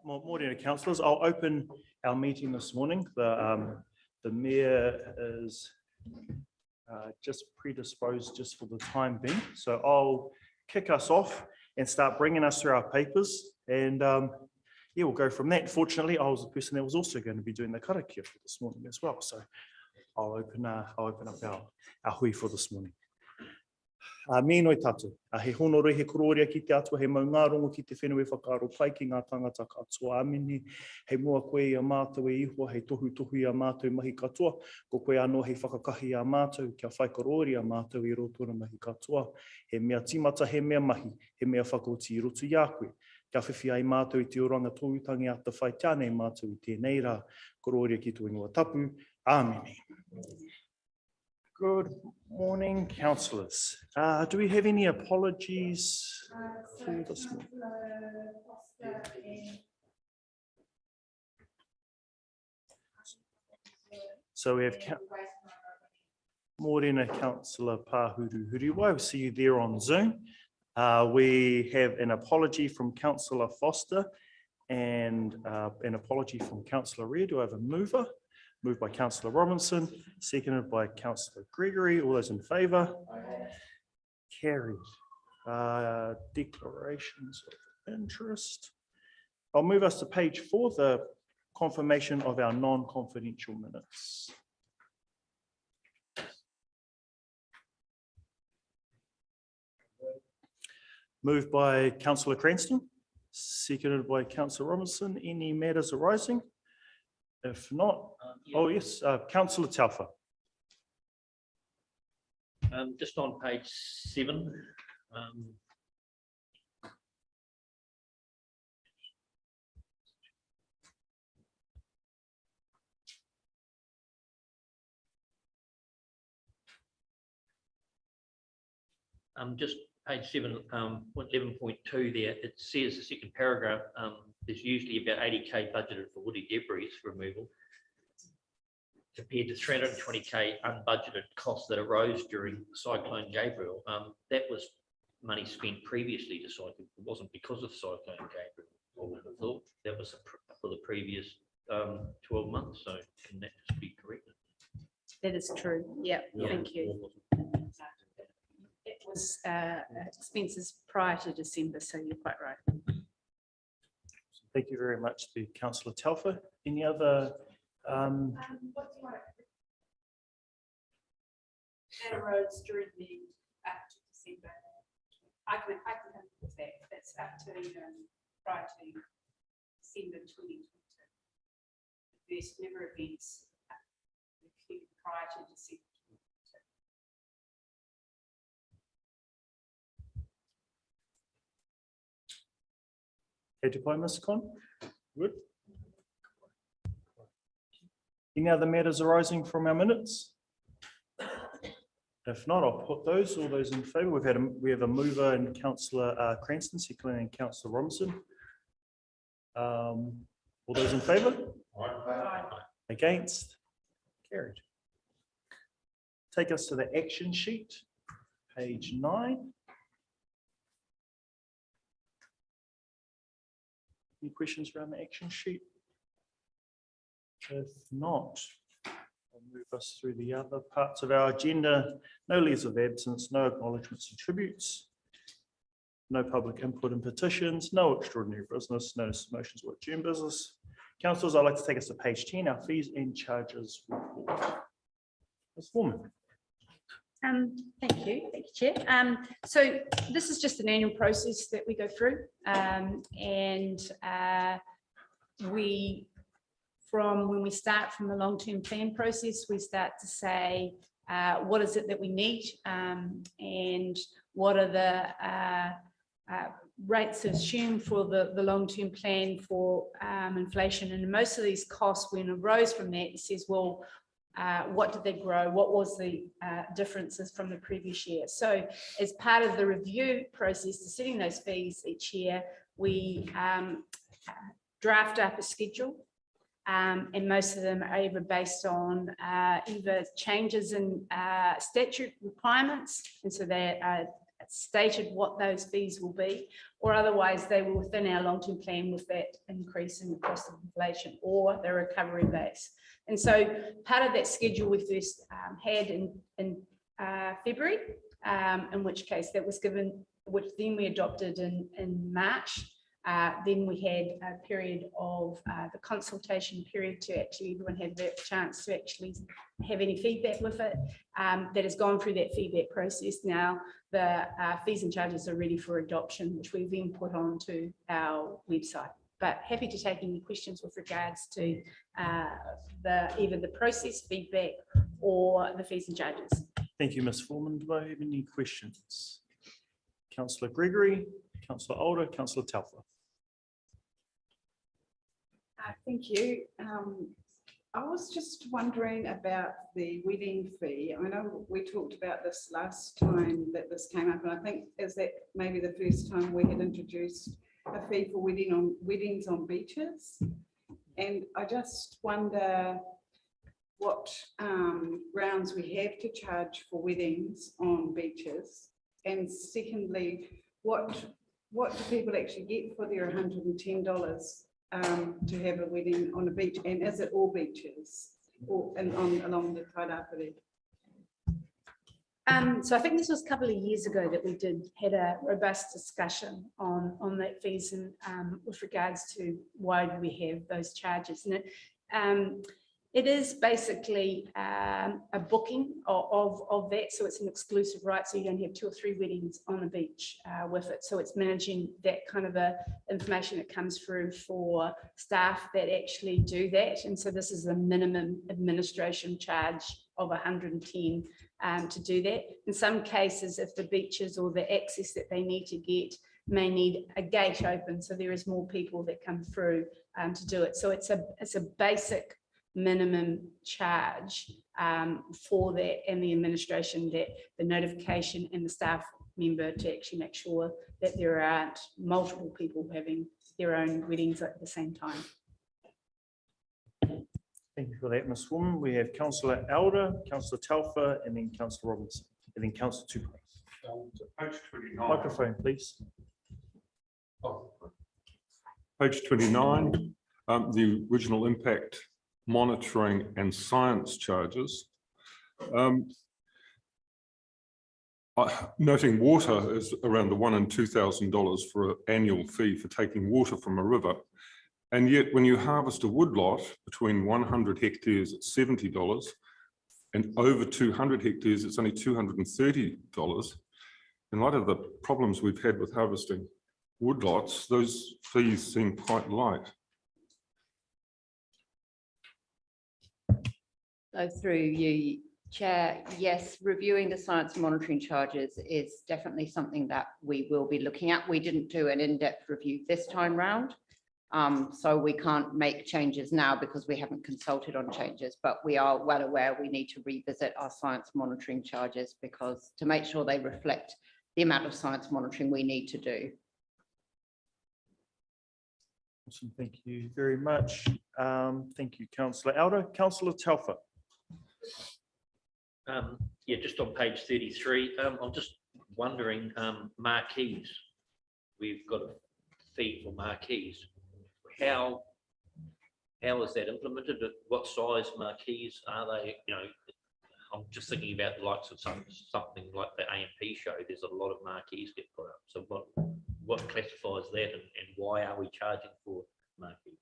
Morning, councillors. I'll open our meeting this morning. The mayor is just predisposed just for the time being. So I'll kick us off and start bringing us through our papers. And yeah, we'll go from that. Fortunately, I was the person that was also going to be doing the karakia for this morning as well. So I'll open up our hui for this morning. Me noi tatu. He hono rehe kororia ki te atua, he maunga rongo ki te whenua whakaaro pai ki ngā tangata katoa amini. He mua koe i a mātou e ihua, he tohu i a mātou mahi katoa. Ko koe anō he whakakahi a mātou, kia whai korori a mātou i roto na mahi katoa. He mea timata, he mea mahi, he mea whakauti i roto i a koe. Kia whiwhi ai mātou i te oranga tōutangi a te whai tānei mātou i tēnei rā. Kororia ki tō ingoa tapu. Āmini. Good morning, councillors. Do we have any apologies for this morning? So we have Morena Councillor Pāhuruhuru. We'll see you there on Zoom. We have an apology from Councillor Foster and an apology from Councillor Rea. Do I have a mover? Moved by Councillor Robinson, seconded by Councillor Gregory. All those in favour? Carried. Declarations of interest. I'll move us to page 4, the confirmation of our non-confidential minutes. Moved by Councillor Cranston, seconded by Councillor Robinson. Any matters arising? If not, oh yes, Councillor Taufa. Just on page 7, just page 7, 11.2 there, it says the second paragraph, there's usually about 80k budgeted for woody debris removal, compared to 320k unbudgeted costs that arose during Cyclone Gabriel. That was money spent previously to Cyclone. It wasn't because of Cyclone Gabriel, I would have thought. That was for the previous 12 months. So can that just be corrected? That is true. Yeah, thank you. It was expenses prior to December, so you're quite right. Thank you very much to Councillor Telfer. Any other? What do you want that arose during the up to December. I can help with that. That's up to prior to December 2022. There's never events prior to December 2022. Head to point, Mr. Con. Good. Any other matters arising from our minutes? If not, I'll put those. All those in favour. We have a mover in Councillor Cranston, secondly in Councillor Robinson. All those in favour? Aye. Against? Carried. Take us to the action sheet, page 9. Any questions around the action sheet? If not, I'll move us through the other parts of our agenda. No leaves of absence, no acknowledgements and tributes, no public input and petitions, no extraordinary business, no motions or adjourned business. Councillors, I'd like to take us to page 10, our fees and charges report. Ms. Foreman. Thank you, Chair. So this is just an annual process that we go through, from when we start from the long-term plan process, we start to say what is it that we need and what are the rates assumed for the long-term plan for inflation. And most of these costs, when it arose from that, it says, well, what did they grow? What was the differences from the previous year? So as part of the review process to setting those fees each year, we draft up a schedule, and most of them are either based on either changes in statute requirements, and so they're stated what those fees will be, or otherwise they were within our long-term plan with that increase in the cost of inflation or the recovery base. And so part of that schedule we first had in February, in which case that was given, which then we adopted in March. Then we had a period of the consultation period to actually everyone have the chance to actually have any feedback with it. That has gone through that feedback process. Now the fees and charges are ready for adoption, which we then put onto our website. But happy to take any questions with regards to either the process feedback or the fees and charges. Thank you, Ms. Foreman. Do I have any questions? Councillor Gregory, Councillor Alder, Councillor Telfer. Thank you. I was just wondering about the wedding fee. I know we talked about this last time that this came up, and I think is that maybe the first time we had introduced a fee for weddings on beaches. And I just wonder what grounds we have to charge for weddings on beaches. And secondly, what do people actually get for their $110 to have a wedding on a beach? And is it all beaches or along the Karakia? So I think this was a couple of years ago that we had a robust discussion on that fees and with regards to why do we have those charges. And it is basically a booking of that. So it's an exclusive right. So you don't have 2 or 3 weddings on a beach with it. So it's managing that kind of information that comes through for staff that actually do that. And so this is a minimum administration charge of 110 to do that. In some cases, if the beaches or the access that they need to get may need a gate open, so there is more people that come through to do it. So it's a basic minimum charge for that, and the administration, that the notification and the staff member to actually make sure that there aren't multiple people having their own weddings at the same time. Thank you for that, Ms. Foreman. We have Councillor Elder, Councillor Telfer, and then Councillor Robinson, and then Councillor Tupou. Page 29. Microphone, please. Page 29, the original impact monitoring and science charges. Noting water is around the $1,000 and $2,000 for an annual fee for taking water from a river. And yet when you harvest a woodlot between 100 hectares at $70 and over 200 hectares, it's only $230. In light of the problems we've had with harvesting woodlots, those fees seem quite light. So through you, Chair, yes, reviewing the science monitoring charges is definitely something that we will be looking at. We didn't do an in-depth review this time round, so we can't make changes now because we haven't consulted on changes, but we are well aware we need to revisit our science monitoring charges because to make sure they reflect the amount of science monitoring we need to do. Awesome, thank you very much. Thank you, Councillor Elder. Councillor Telfer. Yeah, just on page 33, I'm just wondering, marquees. We've got a fee for marquees. How is that implemented? What size marquees are they? You know, I'm just thinking about the likes of something like the AMP show. There's a lot of marquees get put up. So what classifies that, and why are we charging for marquees?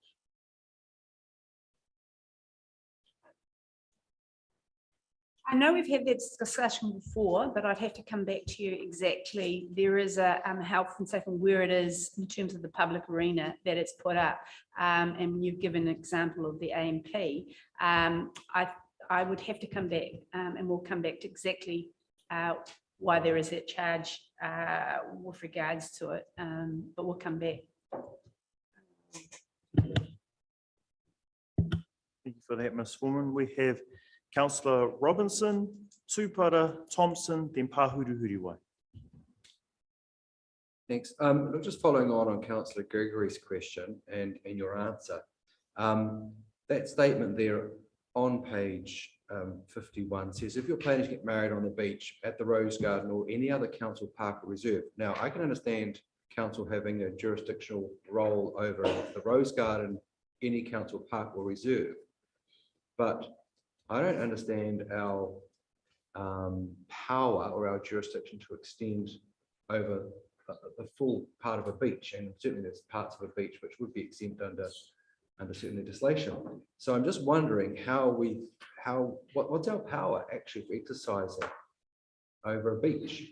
I know we've had that discussion before, but I'd have to come back to you exactly. There is a health and safety where it is in terms of the public arena that it's put up. And you've given an example of the AMP. I would have to come back and we'll come back to exactly why there is that charge with regards to it, but we'll come back. Thank you for that, Ms. Foreman. We have Councillor Robinson, Tupara, Thompson, then Pahuru-Huriwai. Thanks. Just following on Councillor Gregory's question and your answer. That statement there on page 51 says, if you're planning to get married on the beach, at the Rose Garden or any other council park or reserve. Now, I can understand council having a jurisdictional role over the Rose Garden, any council park or reserve. But I don't understand our power or our jurisdiction to extend over the full part of a beach. And certainly there's parts of a beach which would be exempt under certain legislation. So I'm just wondering what's our power actually for exercising over a beach?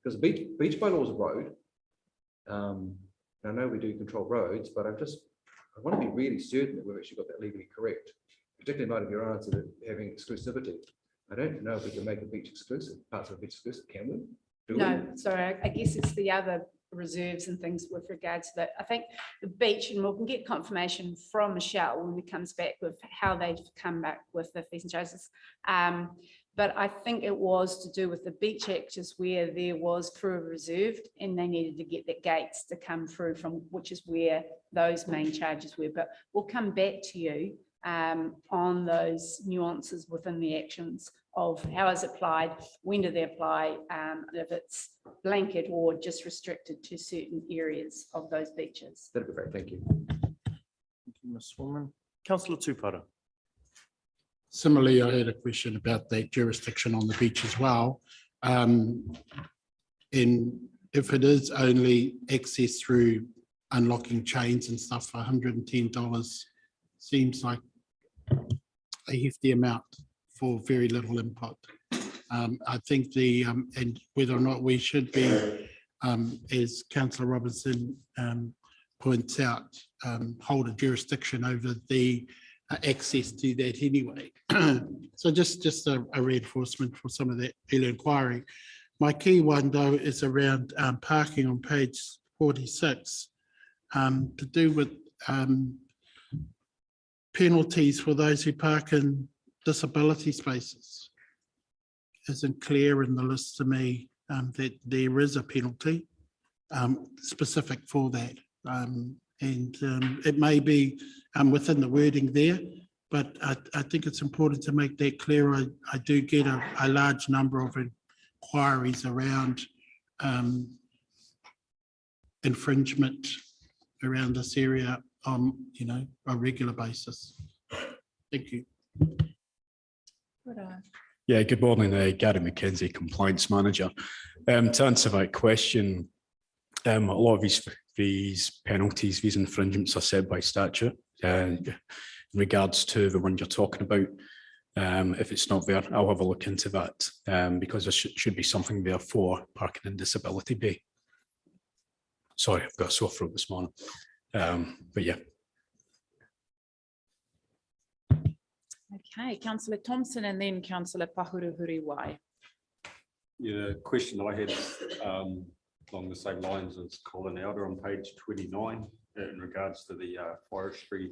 Because beach by law is a road. I know we do control roads, but I want to be really certain that we've actually got that legally correct, particularly in light of your answer that having exclusivity. I don't know if we can make a beach exclusive, parts of a beach exclusive, can we? Do we? No, sorry, I guess it's the other reserves and things with regards to that. I think the beach, and we can get confirmation from Michelle when it comes back with how they've come back with the fees and charges. But I think it was to do with the beach actors where there was through a reserve and they needed to get the gates to come through from, which is where those main charges were. But we'll come back to you on those nuances within the actions of how is it applied, when do they apply, if it's blanket or just restricted to certain areas of those beaches. That'd be great, thank you. Thank you, Ms. Swarman. Councillor Tupara. Similarly, I had a question about that jurisdiction on the beach as well. And if it is only access through unlocking chains and stuff, $110 seems like a hefty amount for very little input. I think and whether or not we should be, as Councillor Robinson points out, hold a jurisdiction over the access to that anyway. So just a reinforcement for some of that early inquiry. My key one though is around parking on page 46, to do with penalties for those who park in disability spaces. Isn't clear in the list to me that there is a penalty specific for that. It may be within the wording there, but I think it's important to make that clear. I do get a large number of inquiries around infringement around this area on a regular basis. Thank you. Yeah, good morning, Gary McKenzie, Compliance Manager. To answer that question, a lot of these penalties, these infringements are set by statute. In regards to the one you're talking about, if it's not there, I'll have a look into that because there should be something there for parking in disability bay. Sorry, I've got a sore throat this morning, but yeah. Okay, Councillor Thompson and then Councillor Pahuruhuriwai. Yeah, the question I had along the same lines as Colin Elder on page 29 in regards to the forestry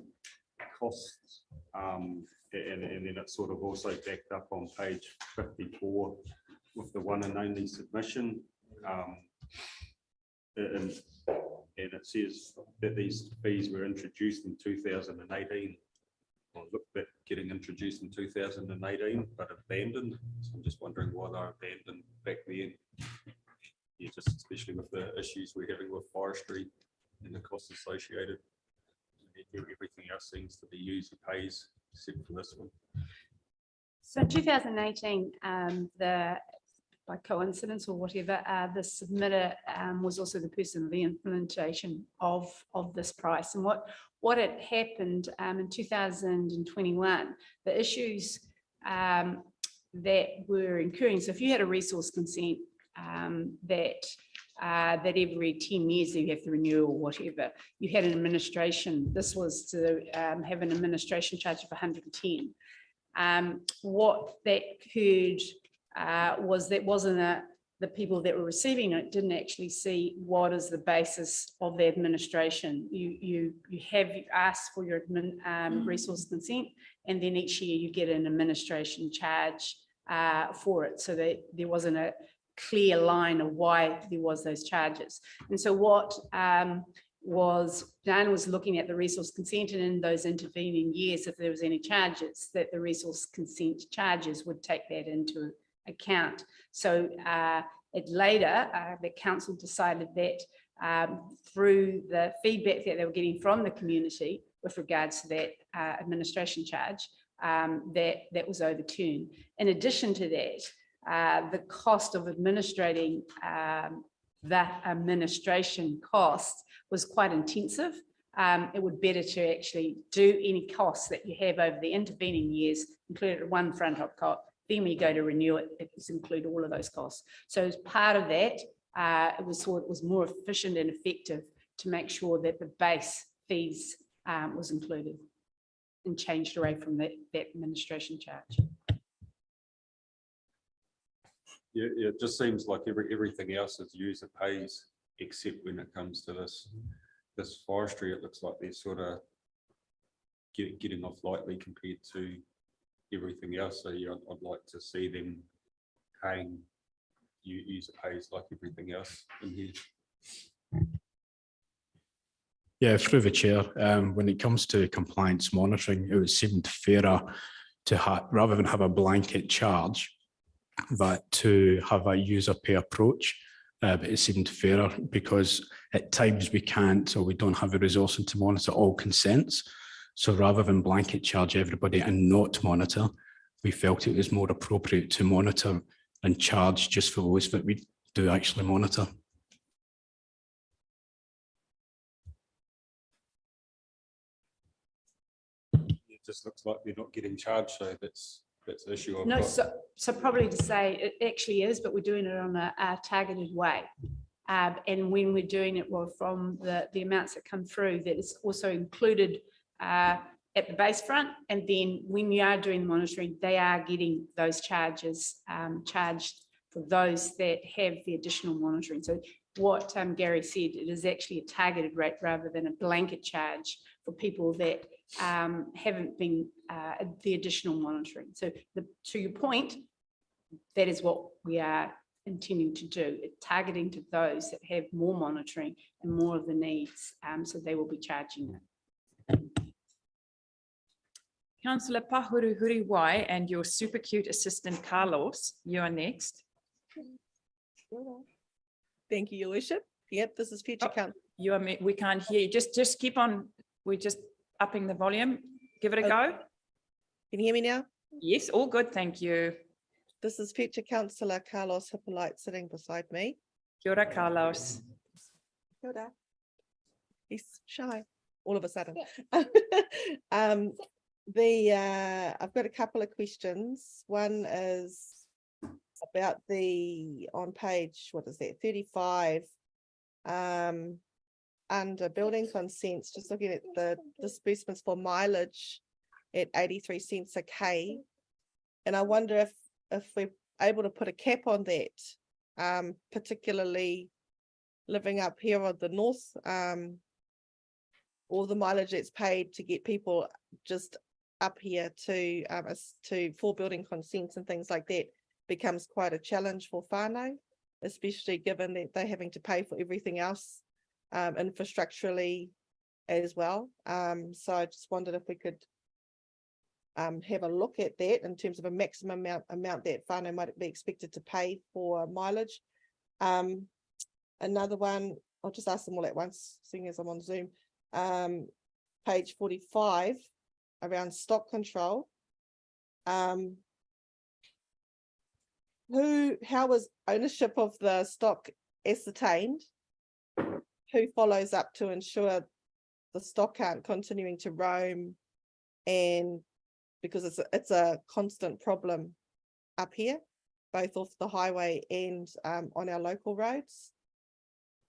costs. And then it's sort of also backed up on page 54 with the one and only submission. And it says that these fees were introduced in 2018. Or looked at getting introduced in 2018, but abandoned. So I'm just wondering why they're abandoned back then. Yeah, just especially with the issues we're having with forestry and the costs associated. Everything else seems to be user pays, except for this one. So 2018, by coincidence or whatever, the submitter was also the person of the implementation of this price. And what had happened in 2021, the issues that were incurring. So if you had a resource consent that every 10 years you have to renew or whatever, you had an administration. This was to have an administration charge of 110. What that could was that wasn't the people that were receiving it didn't actually see what is the basis of the administration. You asked for your resource consent, and then each year you get an administration charge for it. So that there wasn't a clear line of why there was those charges. And so what Dan was looking at the resource consent, and in those intervening years, if there was any charges, that the resource consent charges would take that into account. So later, the council decided that through the feedback that they were getting from the community with regards to that administration charge, that was overturned. In addition to that, the cost of administrating that administration cost was quite intensive. It would be better to actually do any costs that you have over the intervening years, include it one front up cost. Then when you go to renew it, it was include all of those costs. So as part of that, it was thought it was more efficient and effective to make sure that the base fees was included and changed away from that administration charge. Yeah, it just seems like everything else is user pays, except when it comes to this forestry, it looks like they're sort of getting off lightly compared to everything else. So yeah, I'd like to see them paying user pays like everything else in here. Yeah, through the chair, when it comes to compliance monitoring, it would seem fairer to rather than have a blanket charge, but to have a user pay approach. But it seemed fairer because at times we can't, or we don't have the resources to monitor all consents. So rather than blanket charge everybody and not monitor, we felt it was more appropriate to monitor and charge just for those that we do actually monitor. It just looks like they're not getting charged, so that's the issue. No, so probably to say it actually is, but we're doing it on a targeted way. And when we're doing it, well, from the amounts that come through, that is also included at the base front. And then when you are doing monitoring, they are getting those charges charged for those that have the additional monitoring. So what Gary said, it is actually a targeted rate rather than a blanket charge for people that haven't been the additional monitoring. So to your point, that is what we are intending to do, targeting to those that have more monitoring and more of the needs, so they will be charging it. Councillor Pahuru Huriwai and your super cute assistant Carlos, you are next. Thank you, Your Worship. Yep, this is future council. You are, we can't hear you. Just keep on. We're just upping the volume. Give it a go. Can you hear me now? Yes, all good. Thank you. This is future councillor Carlos Hippolyte sitting beside me. Kia ora, Carlos. Kia ora. He's shy all of a sudden. Yeah. I've got a couple of questions. One is about on page, what is that, 35, under building consents, just looking at the disbursements for mileage at 83 cents a K. And I wonder if we're able to put a cap on that, particularly living up here on the north, all the mileage that's paid to get people just up here for building consents and things like that becomes quite a challenge for whānau, especially given that they're having to pay for everything else infrastructurally as well. So I just wondered if we could have a look at that in terms of a maximum amount that whānau might be expected to pay for mileage. Another one, I'll just ask them all at once, seeing as I'm on Zoom. Page 45, around stock control. How was ownership of the stock ascertained? Who follows up to ensure the stock aren't continuing to roam? And because it's a constant problem up here, both off the highway and on our local roads,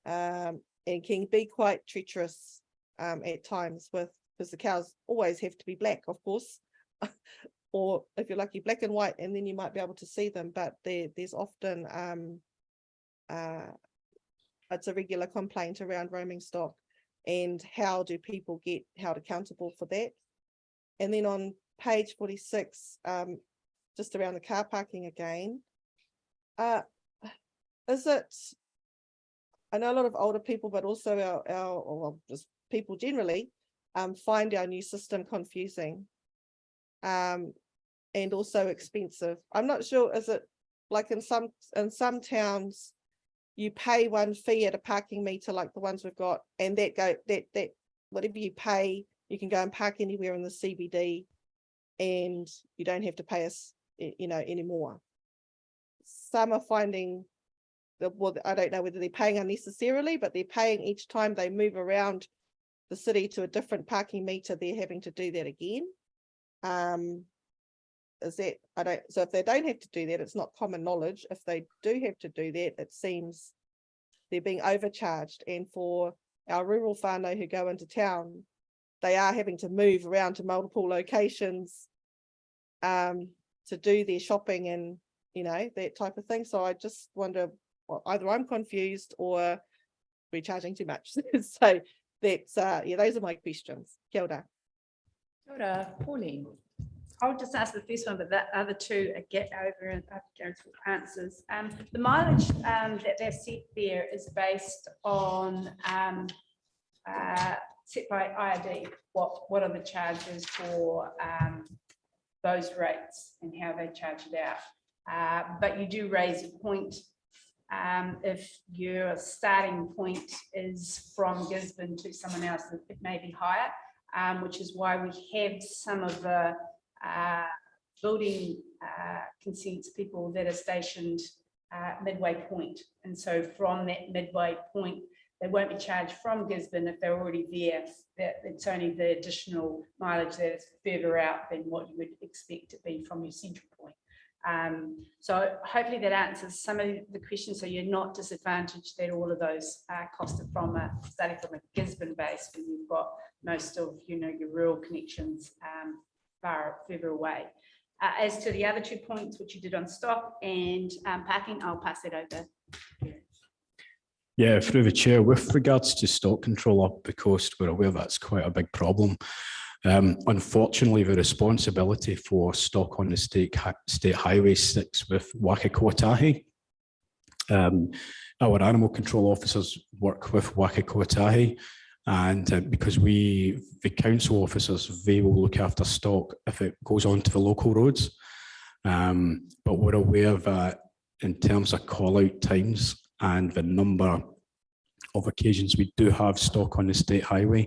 and can be quite treacherous at times, because the cows always have to be black, of course, or if you're lucky, black and white, and then you might be able to see them. But there's often it's a regular complaint around roaming stock, and how do people get held accountable for that? And then on page 46, just around the car parking again, is it I know a lot of older people, but also or well, just people generally, find our new system confusing. And also expensive. I'm not sure, is it like in some towns, you pay one fee at a parking meter like the ones we've got, and that whatever you pay, you can go and park anywhere in the CBD, and you don't have to pay us, anymore. Some are finding that, well, I don't know whether they're paying unnecessarily, but they're paying each time they move around the city to a different parking meter, they're having to do that again. So if they don't have to do that, it's not common knowledge. If they do have to do that, it seems they're being overcharged. And for our rural whānau who go into town, they are having to move around to multiple locations to do their shopping and, that type of thing. So I just wonder, well, either I'm confused or we're charging too much. So that's, those are my questions. Kia ora. Kia ora, Pauline. I'll just ask the first one, but the other two I get over and I go through answers. The mileage that they're set there is based on set by IRD. What are the charges for those rates and how they charge it out? But you do raise a point if your starting point is from Gisborne to someone else, it may be higher, which is why we have some of the building consents people that are stationed midway point, and so from that midway point they won't be charged from Gisborne if they're already there. It's only the additional mileage that is further out than what you would expect to be from your central point. So hopefully that answers some of the questions, so you're not disadvantaged that all of those are costed from starting from a Gisborne base when you've got most of your rural connections further away. As to the other 2 points, which you did on stock and parking, I'll pass it over. Yeah, through the chair, with regards to stock control up the coast, we're aware that's quite a big problem. Unfortunately, the responsibility for stock on the state highway sits with Waka Kotahi. Our animal control officers work with Waka Kotahi, and because the council officers, they will look after stock if it goes on to the local roads. But we're aware that in terms of call out times and the number of occasions we do have stock on the state highway,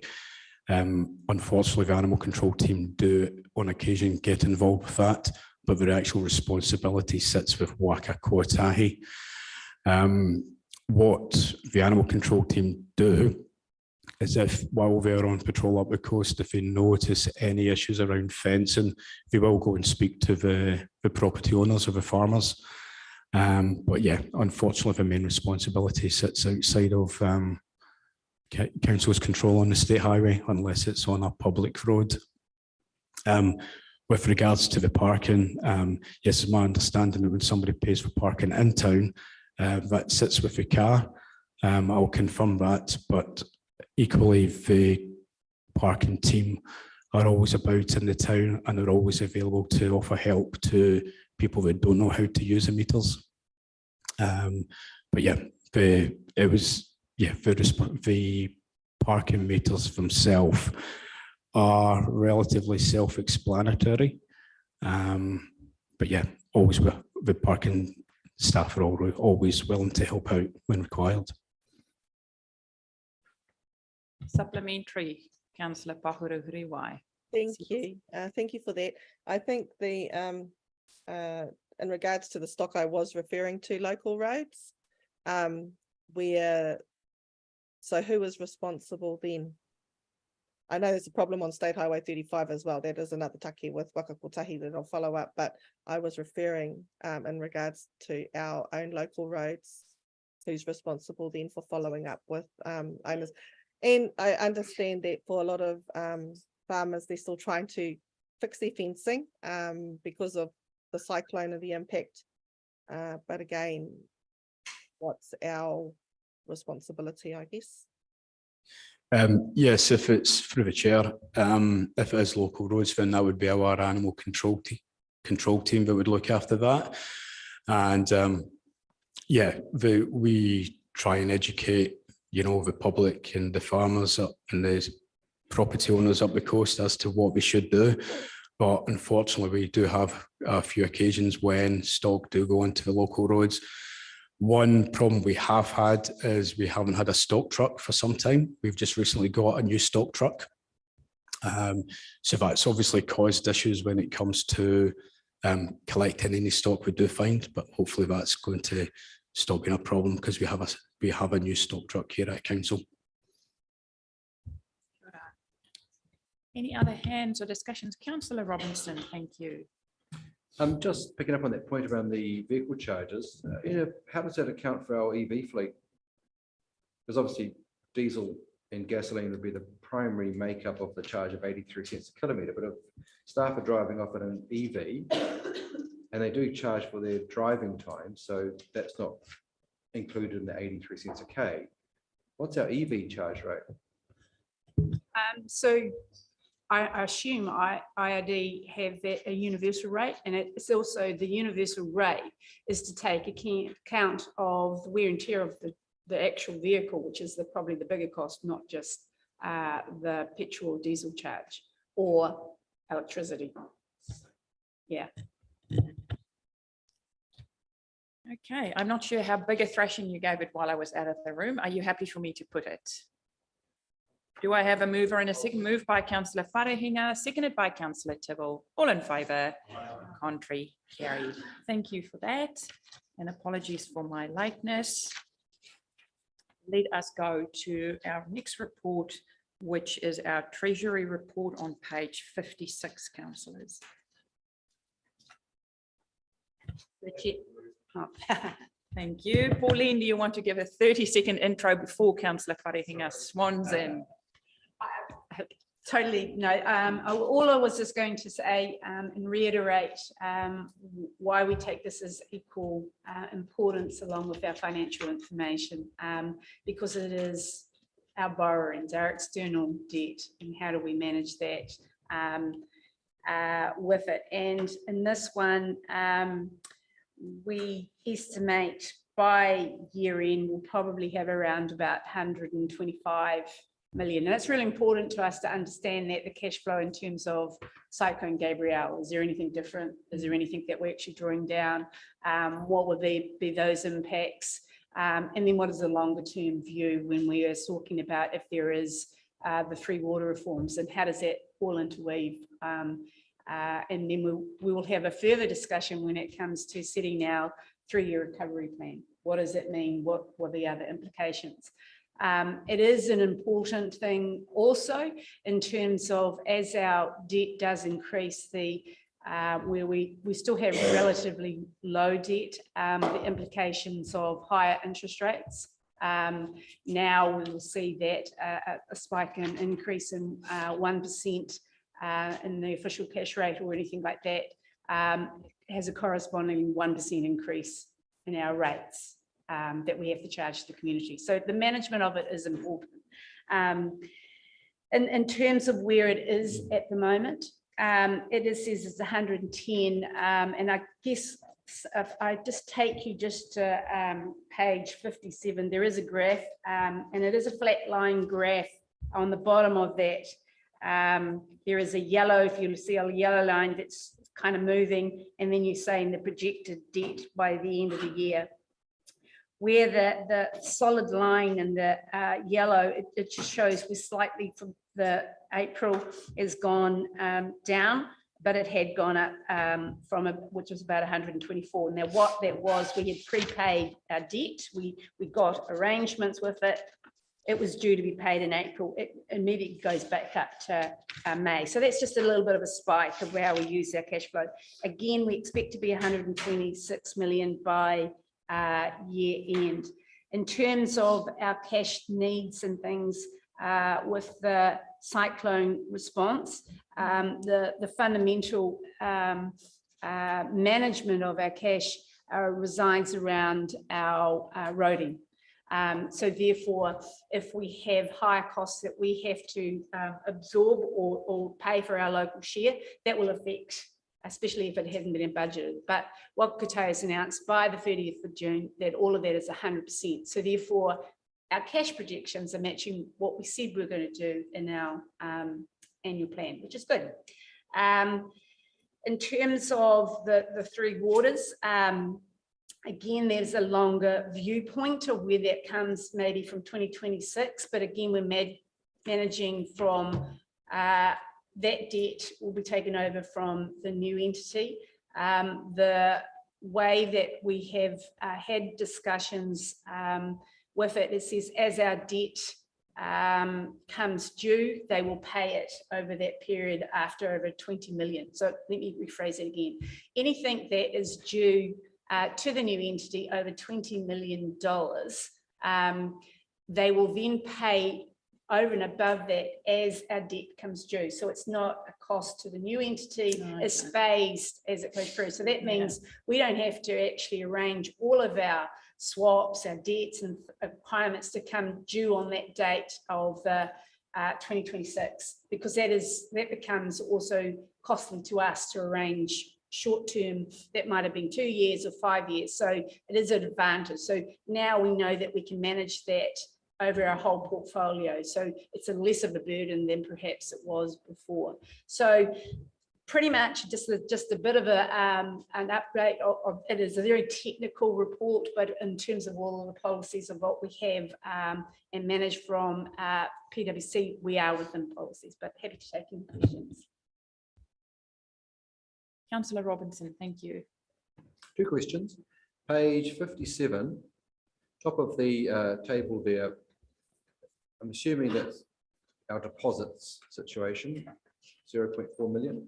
unfortunately the animal control team do on occasion get involved with that, but their actual responsibility sits with Waka Kotahi. What the animal control team do is, if while they're on patrol up the coast, if they notice any issues around fencing, they will go and speak to the property owners or the farmers. But yeah, unfortunately, the main responsibility sits outside of council's control on the state highway, unless it's on a public road. With regards to the parking, yes, it's my understanding that when somebody pays for parking in town, that sits with the car. I'll confirm that, but equally, the parking team are always about in the town and are always available to offer help to people that don't know how to use the meters. But yeah, the parking meters themselves are relatively self-explanatory. But yeah, always the parking staff are always willing to help out when required. Supplementary, Councillor Pahura Huriwai. Thank you. Thank you for that. I think in regards to the stock, I was referring to local roads, so who is responsible then? I know there's a problem on State Highway 35 as well. That is another take with Waka Kotahi that I'll follow up, but I was referring in regards to our own local roads, who's responsible then for following up with owners. And I understand that for a lot of farmers, they're still trying to fix their fencing because of the cyclone and the impact. But again, what's our responsibility, I guess? Yes, if it's through the chair, if it is local roads, then that would be our animal control team that would look after that. And yeah, we try and educate, the public and the farmers up and the property owners up the coast as to what we should do. But unfortunately, we do have a few occasions when stock do go into the local roads. One problem we have had is we haven't had a stock truck for some time. We've just recently got a new stock truck. So that's obviously caused issues when it comes to collecting any stock we do find, but hopefully that's going to stop being a problem because we have a new stock truck here at council. Any other hands or discussions? Councillor Robinson, thank you. I'm just picking up on that point around the vehicle charges. How does that account for our EV fleet? Because obviously diesel and gasoline would be the primary makeup of the charge of 83 cents a kilometre, but if staff are driving off in an EV and they do charge for their driving time, so that's not included in the 83 cents a K, what's our EV charge rate? So I assume IRD have that a universal rate, and it's also the universal rate is to take account of the wear and tear of the actual vehicle, which is probably the bigger cost, not just the petrol or diesel charge or electricity. Yeah. Okay, I'm not sure how big a thrashing you gave it while I was out of the room. Are you happy for me to put it? Do I have a mover and a second? Moved by Councillor Wharehinga, seconded by Councillor Tibble. All in favour? Contrary, carried. Thank you for that. And apologies for my lateness. Let us go to our next report, which is our Treasury report on page 56, councillors. Oh, thank you. Pauline, do you want to give a 30-second intro before Councillor Wharehinga swans in? Totally, no. All I was just going to say and reiterate why we take this as equal importance along with our financial information, because it is our borrowings, our external debt, and how do we manage that with it. And in this one, we estimate by year end, we'll probably have around about 125 million. And it's really important to us to understand that the cash flow in terms of Cyclone Gabrielle, is there anything different? Is there anything that we're actually drawing down? What would be those impacts? And then what is the longer term view when we are talking about if there is the 3 water reforms, and how does that all interweave? And then we will have a further discussion when it comes to setting our 3-year recovery plan. What does it mean? What are the other implications? It is an important thing also in terms of as our debt does increase, where we still have relatively low debt, the implications of higher interest rates. Now we will see that a spike in increase in 1% in the official cash rate or anything like that has a corresponding 1% increase in our rates that we have to charge the community. So the management of it is important. In terms of where it is at the moment, it says it's 110, and I guess if I just take you just to page 57, there is a graph, and it is a flat line graph. On the bottom of that, there is a yellow, if you see a yellow line that's kind of moving, and then you're saying the projected debt by the end of the year. Where the solid line and the yellow, it just shows we're slightly from the April has gone down, but it had gone up which was about 124. Now what that was, we had prepaid our debt. We got arrangements with it. It was due to be paid in April. It immediately goes back up to May. So that's just a little bit of a spike of how we use our cash flow. Again, we expect to be 126 million by year end. In terms of our cash needs and things with the cyclone response, the fundamental management of our cash resides around our roading. So therefore, if we have higher costs that we have to absorb or pay for our local share, that will affect especially if it hasn't been budgeted. But what Kotahi has announced by the 30th of June, that all of that is 100%. So therefore, our cash projections are matching what we said we're going to do in our annual plan, which is good. In terms of the three waters, again, there's a longer viewpoint of where that comes maybe from 2026, but again, we're managing from that debt will be taken over from the new entity. The way that we have had discussions with it, it says as our debt comes due, they will pay it over that period after over 20 million. So let me rephrase it again. Anything that is due to the new entity over $20 million, they will then pay over and above that as our debt comes due. So it's not a cost to the new entity, it's phased as it goes through. So that means we don't have to actually arrange all of our swaps, our debts and requirements to come due on that date of 2026, because that becomes also costly to us to arrange short term that might have been 2 years or 5 years. So it is an advantage. So now we know that we can manage that over our whole portfolio. So it's a less of a burden than perhaps it was before. So pretty much just a bit of an update of it is a very technical report, but in terms of all of the policies of what we have and manage from PwC, we are within policies, but happy to take any questions. Councillor Robinson, thank you. 2 questions. Page 57, top of the table there. I'm assuming that's our deposits situation, 0.4 million.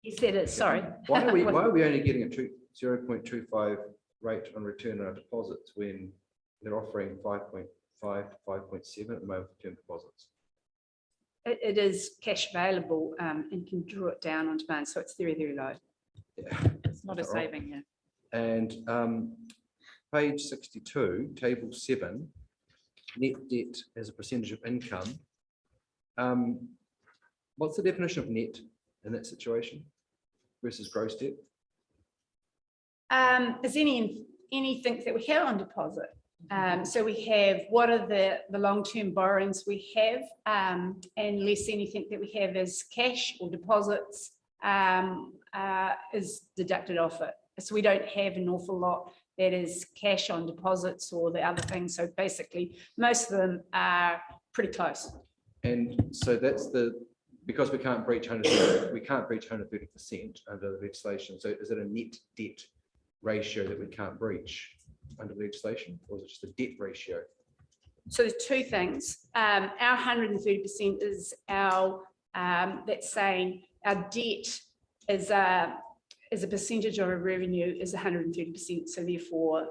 You said it, sorry. Why are we only getting a 0.25 rate on return on our deposits when they're offering 5.5 to 5.7 at the moment for term deposits? It is cash available and can draw it down on demand, so it's very, very low. Yeah, It's not a saving here. and page 62, table 7, net debt as a percentage of income. What's the definition of net in that situation versus gross debt? Is anything that we have on deposit? So we have what are the long-term borrowings we have, and less anything that we have as cash or deposits is deducted off it. So we don't have an awful lot that is cash on deposits or the other things. So basically, most of them are pretty close. And so that's because we can't breach 130% under the legislation. So is it a net debt ratio that we can't breach under legislation, or is it just a debt ratio? So there's 2 things. Our 130% is our that's saying our debt is a percentage of our revenue is 130%. So therefore,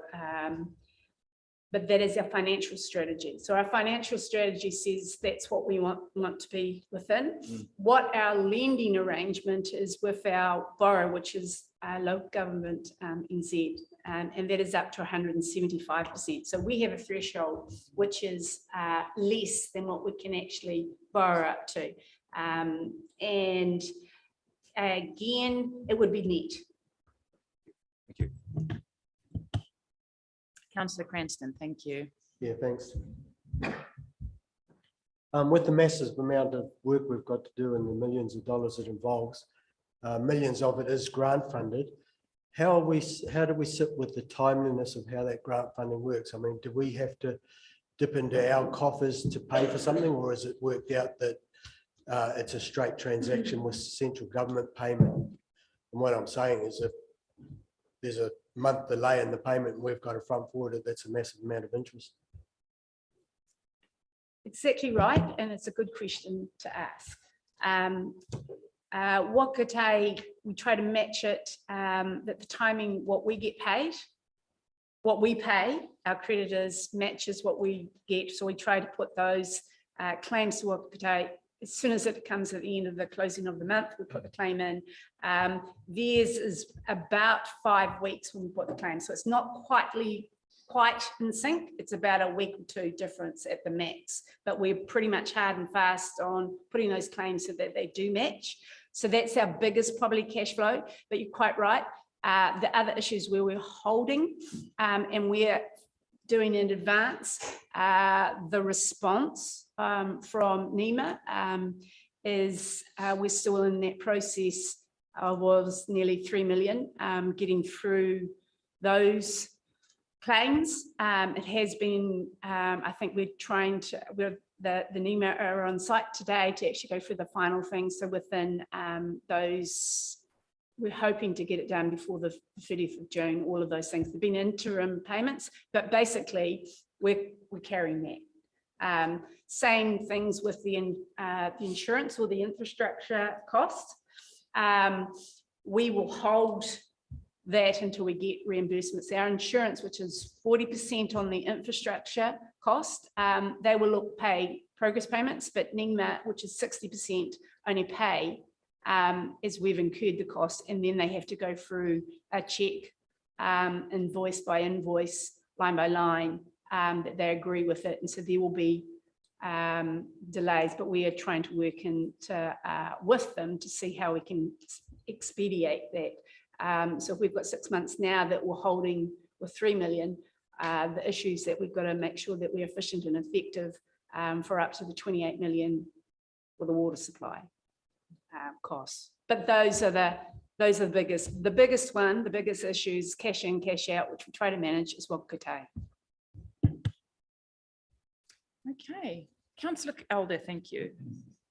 but that is our financial strategy. So our financial strategy says that's what we want to be within. What our lending arrangement is with our borrower, which is local government NZ, and that is up to 175%. So we have a threshold which is less than what we can actually borrow up to. And again, it would be net. Thank you. Councillor Cranston, thank you. Yeah, thanks. With the massive amount of work we've got to do and the millions of dollars it involves, millions of it is grant funded. How do we sit with the timeliness of how that grant funding works? I mean, do we have to dip into our coffers to pay for something, or is it worked out that it's a straight transaction with central government payment? And what I'm saying is if there's a month delay in the payment and we've got to front forward it, that's a massive amount of interest. Exactly right, and it's a good question to ask. Wakate, we try to match it, that the timing, what we get paid, what we pay, our creditors matches what we get. So we try to put those claims to Wakate as soon as it comes at the end of the closing of the month, we put the claim in. Theirs is about 5 weeks when we put the claim. So it's not quite in sync. It's about a week or two difference at the max, but we're pretty much hard and fast on putting those claims so that they do match. So that's our biggest probably cash flow, but you're quite right. The other issues where we're holding and we're doing in advance, the response from NEMA is we're still in that process. Was nearly 3 million getting through those claims. It has been, I think the NEMA are on site today to actually go through the final things. So within those, we're hoping to get it done before the 30th of June, all of those things. There've been interim payments, but basically we're carrying that. Same things with the insurance or the infrastructure cost. We will hold that until we get reimbursements. Our insurance, which is 40% on the infrastructure cost, they will pay progress payments, but NEMA, which is 60%, only pay as we've incurred the cost, and then they have to go through a check, invoice by invoice, line by line, that they agree with it. And so there will be delays, but we are trying to work with them to see how we can expedite that. So if we've got 6 months now that we're holding with 3 million, the issues that we've got to make sure that we're efficient and effective for up to the 28 million for the water supply costs. But those are the biggest one, the biggest issues, cash in, cash out, which we try to manage is Wakatai. Okay, Councillor Elder, thank you.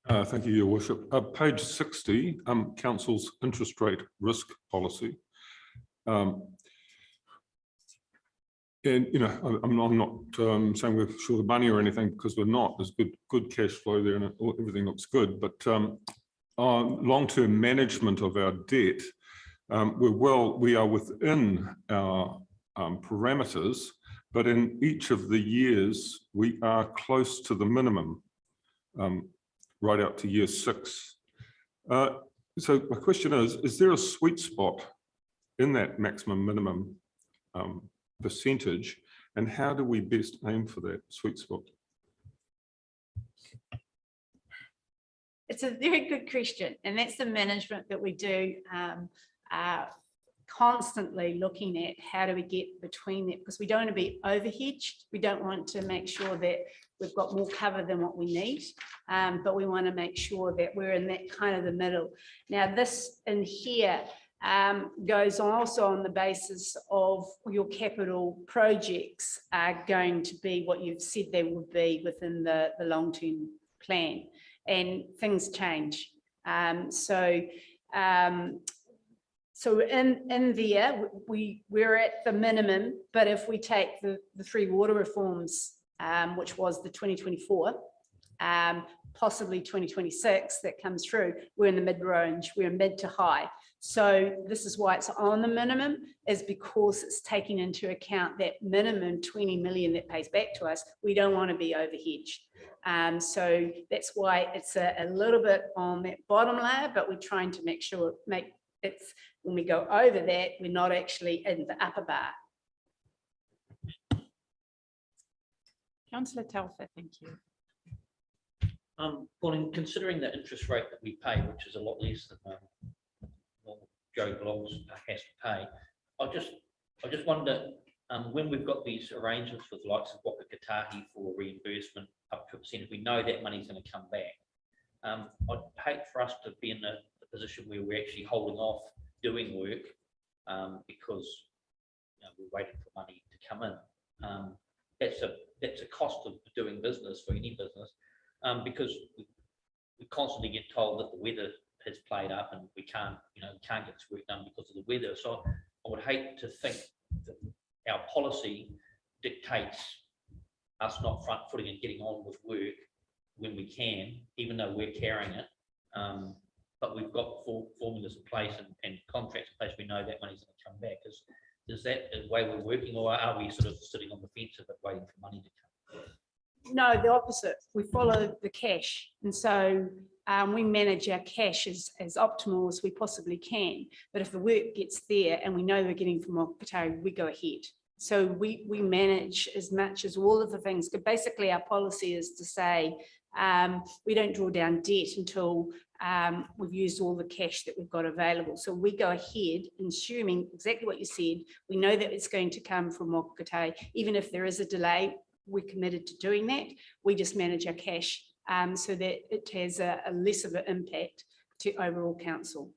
Thank you, Your Worship. Page 60, Council's interest rate risk policy. And, you know, I'm not saying we're short of money or anything, because we're not. There's good cash flow there and everything looks good. But our long-term management of our debt, we are within our parameters, but in each of the years, we are close to the minimum, right out to year 6. So my question is there a sweet spot in that maximum minimum percentage, and how do we best aim for that sweet spot? It's a very good question, and that's the management that we do, constantly looking at how do we get between that, because we don't want to be overhedged. We don't want to make sure that we've got more cover than what we need, but we want to make sure that we're in that kind of the middle. Now this in here goes on also on the basis of your capital projects are going to be what you've said they would be within the long-term plan, and things change. So in there, we're at the minimum, but if we take the 3 water reforms, which was the 2024, possibly 2026 that comes through, we're in the mid-range, we're mid to high. So this is why it's on the minimum, is because it's taking into account that minimum 20 million that pays back to us. We don't want to be overhedged. So that's why it's a little bit on that bottom layer, but we're trying to make sure it's when we go over that, we're not actually in the upper bar. Councillor Telfer, thank you. Pauline, considering the interest rate that we pay, which is a lot less than Joe Blogs has to pay, I just wonder, when we've got these arrangements with the likes of Waka for reimbursement up to a percent, if we know that money's going to come back, I'd hate for us to be in the position where we're actually holding off doing work because we're waiting for money to come in. That's a cost of doing business for any business, because we constantly get told that the weather has played up and we can't get this work done because of the weather. So I would hate to think that our policy dictates us not front footing and getting on with work when we can, even though we're carrying it. But we've got formulas in place and contracts in place. We know that money's going to come back. Is that the way we're working, or are we sort of sitting on the fence a bit waiting for money to come? No, the opposite. We follow the cash. And so we manage our cash as optimal as we possibly can. But if the work gets there and we know we're getting from Waka, we go ahead. So we manage as much as all of the things. But basically, our policy is to say we don't draw down debt until we've used all the cash that we've got available. So we go ahead, assuming exactly what you said. We know that it's going to come from Mokotai. Even if there is a delay, we're committed to doing that. We just manage our cash so that it has a less of an impact to overall council.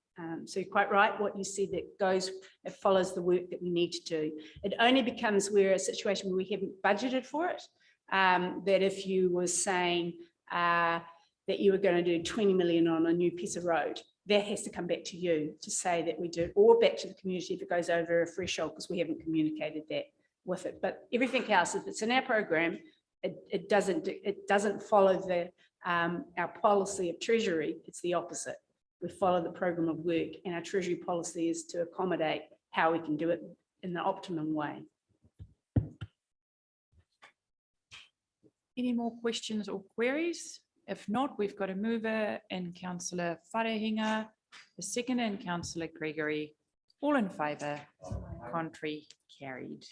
So you're quite right, what you said, that it follows the work that we need to do. It only becomes where a situation where we haven't budgeted for it, that if you were saying that you were going to do 20 million on a new piece of road, that has to come back to you to say that we do, or back to the community if it goes over a threshold, because we haven't communicated that with it. But everything else, if it's in our program, it doesn't follow our policy of Treasury. It's the opposite. We follow the program of work, and our Treasury policy is to accommodate how we can do it in the optimum way. Any more questions or queries? If not, we've got a mover in Councillor Wharehinga, a second in Councillor Gregory. All in favour, contrary, carried.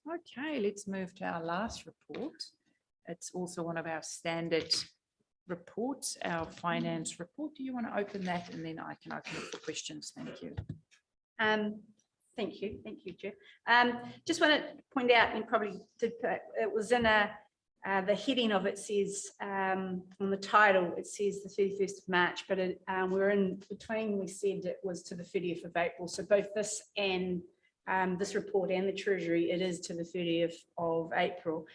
Okay, let's move to our last report. It's also one of our standard reports, our finance report. Do you want to open that, and then I can open it for questions? Thank you. Thank you, Chair. Just want to point out, you probably did put, it was in the heading of it says, on the title, it says the 31st of March, but we're in between, we said it was to the 30th of April. So both this and this report and the Treasury, it is to the 30th of April.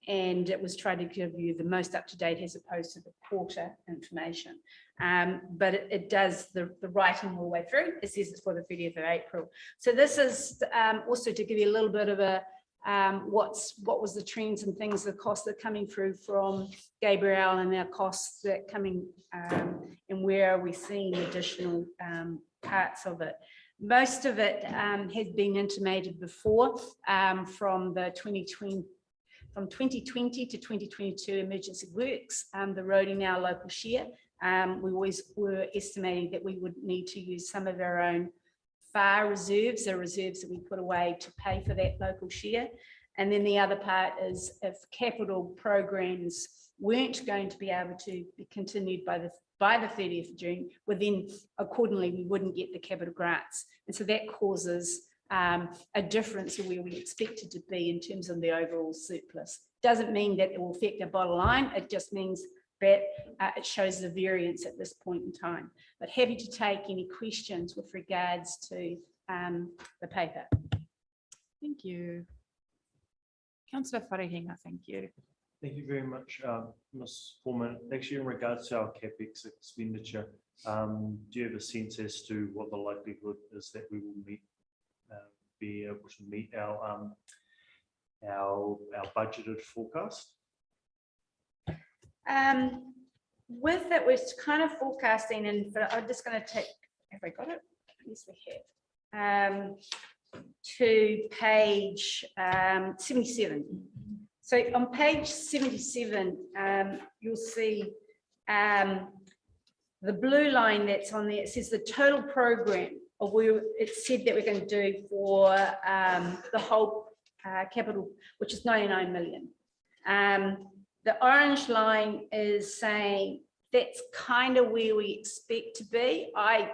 And it was trying to give you the most up-to-date as opposed to the quarter information. But it does the writing all the way through. It says it's for the 30th of April. So this is also to give you a little bit of a what was the trends and things, the costs that are coming through from Gabriel, and our costs that are coming, and where are we seeing additional parts of it. Most of it has been intimated before from the 2020 to 2022 emergency works, the road in our local share. We always were estimating that we would need to use some of our own FAR reserves, the reserves that we put away to pay for that local share. And then the other part is, if capital programs weren't going to be able to be continued by the 30th of June, well then accordingly we wouldn't get the capital grants. And so that causes a difference in where we expected to be in terms of the overall surplus. Doesn't mean that it will affect our bottom line, it just means that it shows the variance at this point in time. But happy to take any questions with regards to the paper. Thank you. Councillor Wharehinga, thank you. Thank you very much, Ms. Foreman. Actually, in regards to our CapEx expenditure, do you have a sense as to what the likelihood is that we will be able to meet our budgeted forecast? With that, we're kind of forecasting, and but I'm just going to take, have I got it? Yes, we have. To page 77. So on page 77, you'll see the blue line that's on there. It says the total program of where it said that we're going to do for the whole capital, which is 99 million. The orange line is saying that's kind of where we expect to be. I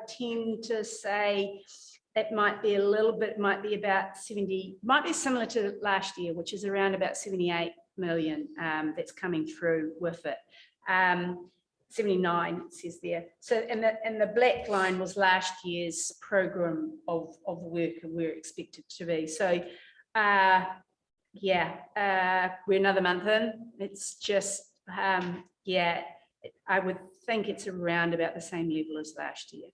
tend to say it might be a little bit, might be about 70, might be similar to last year, which is around about 78 million that's coming through with it. 79 it says there. So and the black line was last year's program of work and we're expected to be. So yeah, we're another month in. It's just yeah, I would think it's around about the same level as last year.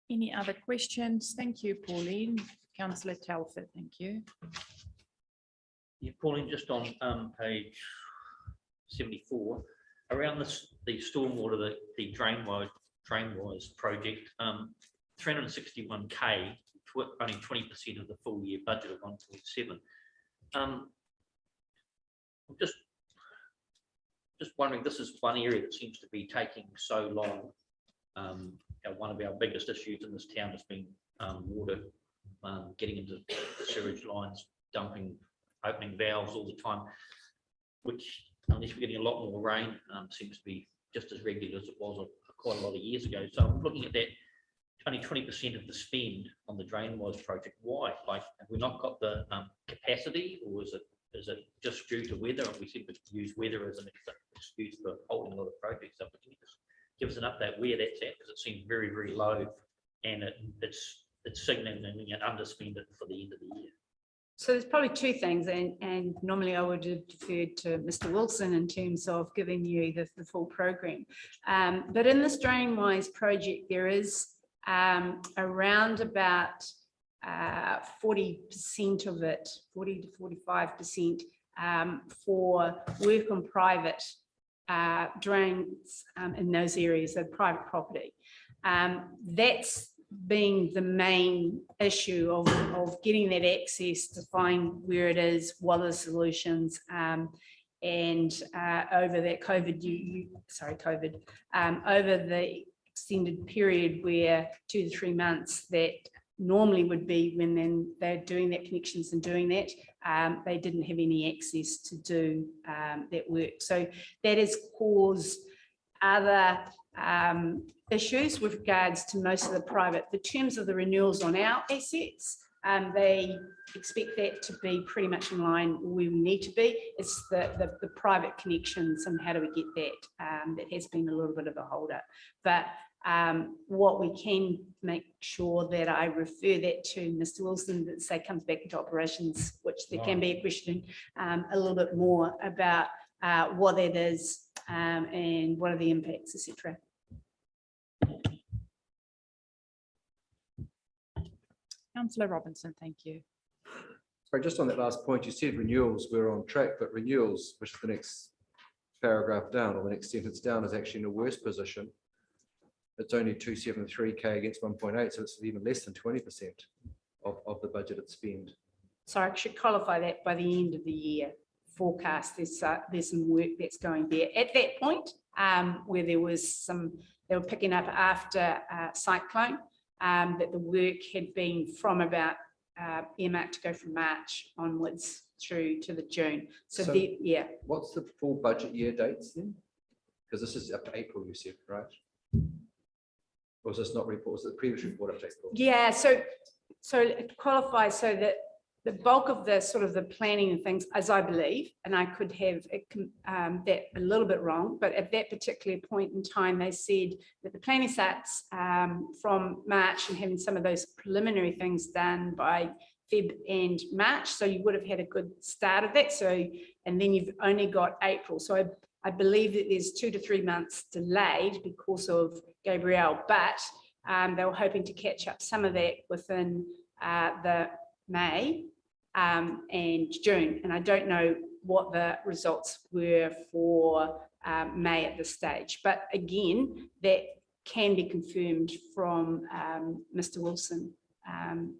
Any other questions? Thank you, Pauline. Councillor Telford, thank you. Yeah, Pauline, just on page 74, around this, the stormwater, the drainwise project, 361k, only 20% of the full year budget of 1.7. I'm just wondering, this is one area that seems to be taking so long One of our biggest issues in this town has been water getting into the sewage lines, dumping, opening valves all the time, which, unless we're getting a lot more rain, seems to be just as regular as it was quite a lot of years ago. So I'm looking at that, only 20% of the spend on the drain-wise project. Why? Like, have we not got the capacity, or is it just due to weather? And we seem to use weather as an excuse for holding a lot of projects up. But can you just give us an update where that's at? Because it seems very, very low, and it's signaling an underspend it for the end of the year. So there's probably two things, and normally I would have deferred to Mr. Wilson in terms of giving you the full program. But in this drain-wise project, there is around about 40% of it, 40 to 45% for work on private drains in those areas of private property. That's being the main issue of getting that access to find where it is, what are the solutions, and over that over the extended period where 2 to 3 months that normally would be when then they're doing that connections and doing that, they didn't have any access to do that work. So that has caused other issues with regards to most of the private. The terms of the renewals on our assets, they expect that to be pretty much in line where we need to be. It's the private connections and how do we get that, that has been a little bit of a holder. But what we can make sure that I refer that to Mr. Wilson, that say comes back into operations, which there can be a question a little bit more about what that is and what are the impacts, etc. Councillor Robinson, thank you. Sorry, just on that last point, you said renewals were on track, but renewals, which is the next paragraph down or the next sentence down, is actually in a worse position. It's only 273K against 1.8, so it's even less than 20% of the budgeted spend. So I should qualify that by the end of the year forecast. There's some work that's going there. At that point, where there was some, they were picking up after cyclone, that the work had been from about earmarked to go from March onwards through to the June. So yeah. What's the full budget year dates then? Because this is up to April, you said, right? Or was this not report? Was it the previous report up to April? Yeah, so it qualifies so that the bulk of the sort of the planning and things, as I believe, and I could have that a little bit wrong, but at that particular point in time, they said that the planning starts from March and having some of those preliminary things done by Feb and March. So you would have had a good start of that. So, and then you've only got April. So I believe that there's 2 to 3 months delayed because of Gabrielle, but they were hoping to catch up some of that within the May and June. And I don't know what the results were for May at this stage. But again, that can be confirmed from Mr. Wilson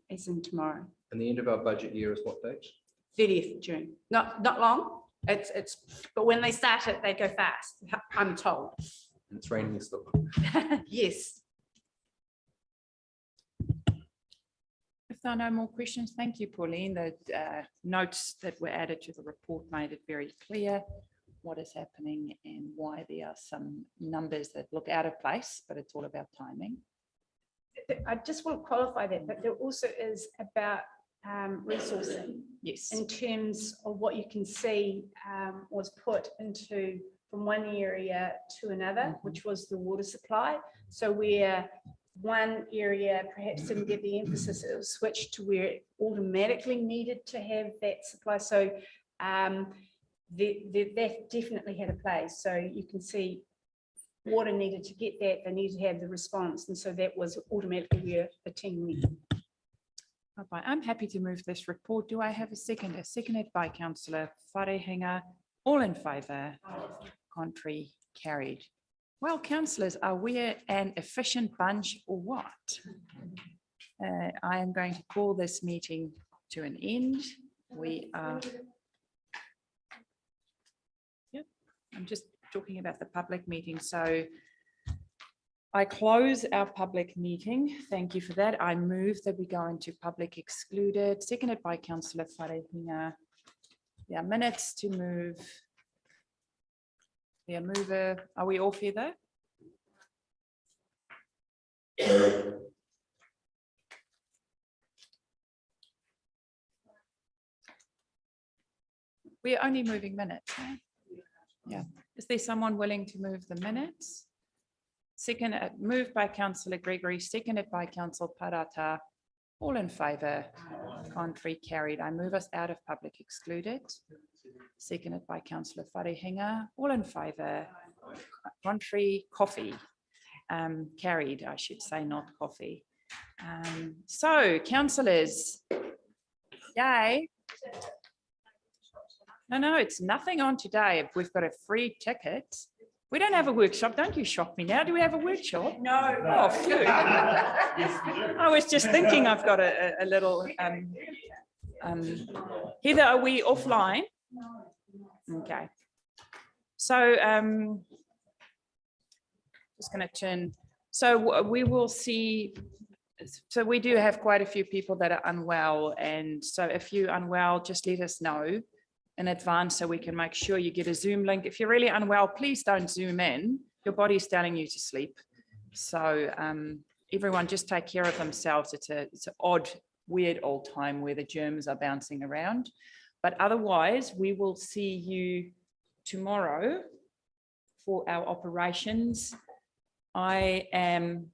as in tomorrow. And the end of our budget year is what date? 30th of June. Not long. But when they start it, they go fast, I'm told. And it's raining still. Yes. If there are no more questions, thank you, Pauline. The notes that were added to the report made it very clear what is happening and why there are some numbers that look out of place, but it's all about timing. I just want to qualify that, but there also is about resourcing. Yes. In terms of what you can see was put into from one area to another, which was the water supply. So where one area perhaps didn't get the emphasis, it was switched to where it automatically needed to have that supply. So that definitely had a place. So you can see water needed to get that, they needed to have the response. And so that was automatically where the team went. Bye-bye. I'm happy to move this report. Do I have a seconder? Seconded by Councillor Wharehinga. All in favour? Contrary? Carried. Well, councillors, are we an efficient bunch or what? I am going to call this meeting to an end. We are... Yep, I'm just talking about the public meeting. So I close our public meeting. Thank you for that. I move that we go into public excluded, seconded by councillor Wharehinga. Yeah, minutes to move. Yeah, mover. Are we off here though? We're only moving minutes. Right? Yeah. Is there someone willing to move the minutes? Second, moved by councillor Gregory, seconded by councillor Parata. All in favour? Contrary, carried. I move us out of public excluded. Seconded by councillor Wharehinga. All in favour? Contrary, coffee. Carried, I should say, not coffee. So, councillors, yay. No, it's nothing on today. We've got a free ticket. We don't have a workshop. Don't you shock me now. Do we have a workshop? No. Oh, phew. I was just thinking I've got a little, Heather, are we offline? Okay. So, just going to turn. So we will see. So we do have quite a few people that are unwell. And so if you're unwell, just let us know in advance so we can make sure you get a Zoom link. If you're really unwell, please don't Zoom in. Your body's telling you to sleep. So everyone just take care of themselves. It's an odd, weird old time where the germs are bouncing around. But otherwise, we will see you tomorrow for our operations. I am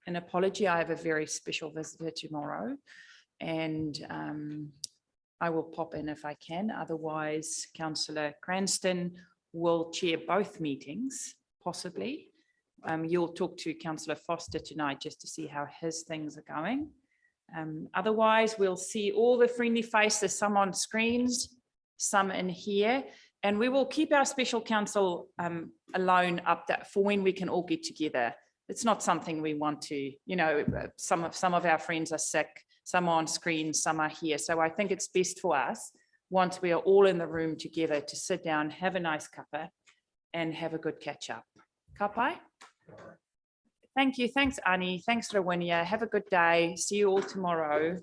an apology. I have a very special visitor tomorrow. And I will pop in if I can. Otherwise, Councillor Cranston will chair both meetings, possibly. You'll talk to Councillor Foster tonight just to see how his things are going. Otherwise, we'll see all the friendly faces, some on screens, some in here. And we will keep our special counsel alone up for when we can all get together. It's not something we want to, you know, some of our friends are sick. Some are on screen, some are here. So I think it's best for us, once we are all in the room together, to sit down, have a nice cuppa and have a good catch up. Kapai? Thank you. Thanks, Ani. Thanks, Rawinia. Have a good day. See you all tomorrow.